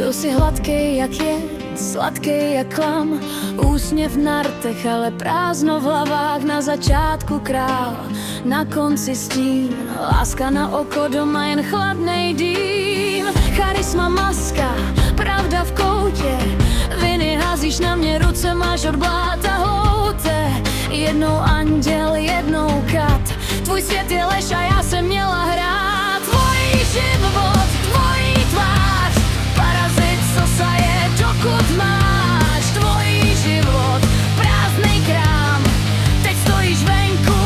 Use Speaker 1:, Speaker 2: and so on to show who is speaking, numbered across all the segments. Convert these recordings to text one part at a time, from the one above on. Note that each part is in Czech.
Speaker 1: Byl si hladkej jak jed, sladkej jak klam, úsměv na rtech, ale prázdno v hlavách. Na začátku král, na konci stín, láska na oko, doma jen chladnej dým. Charisma maska, pravda v koutě, viny házíš na mě, ruce máš od bláta houté. Jednou anděl, jednou kat, tvůj svět je lež a já jsem měla hrát. Tvůj život, tvojí tvář, parazit, co saje, dokud máš. Tvůj život, prázdnej krám, teď stojíš venku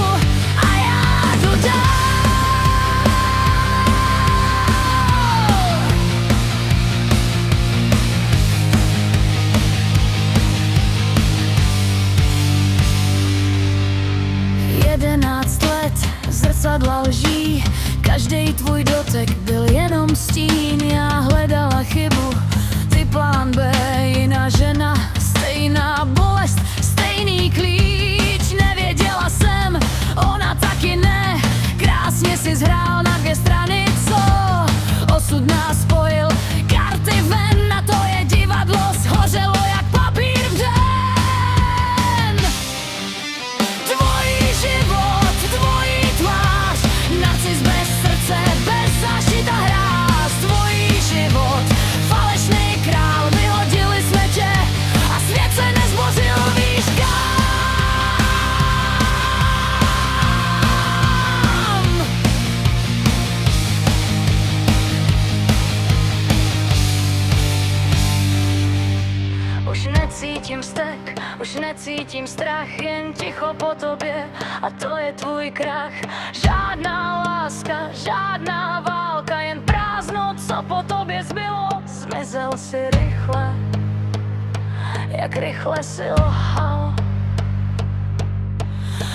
Speaker 1: a já jdu dál. Jedenáct let, zrcadla lží, každej tvůj dotek byl jenom stín. Já hledala chybu, ty plán B, jiná žena, stejná bolest, stejný klíč. Nevěděla jsem, ona taky ne, krásně si zhrál na dvě strany, co osud nás spojil, karty ven, na to je divadlo, shořelo jak papír v den. Tvůj život, tvojí tvář, narcis bez srdce, bez zašita hráz. Tvůj život, falešný král, vyhodili jsme tě a svět se nezbořil, víš kam. Už necítím vztek, už necítím strach, jen ticho po tobě a to je tvůj krach. Žádná láska, žádná válka, jen prázdno, co po tobě zbylo. Zmizel si rychle, jak rychle si lhal.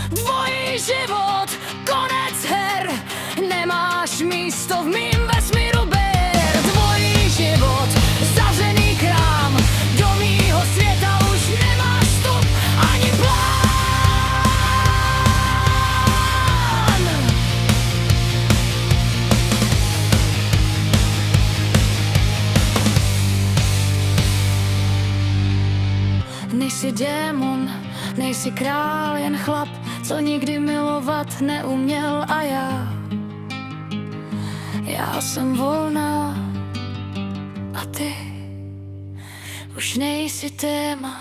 Speaker 1: Tvůj život, konec her, nemáš místo v mým vesmíru, ber. Tvůj život, zavřený krám, do mýho světa už nemáš vstup ani plán. Nejsi démon, nejsi král, jen chlap, co nikdy milovat neuměl. A já jsem volná a ty už nejsi téma.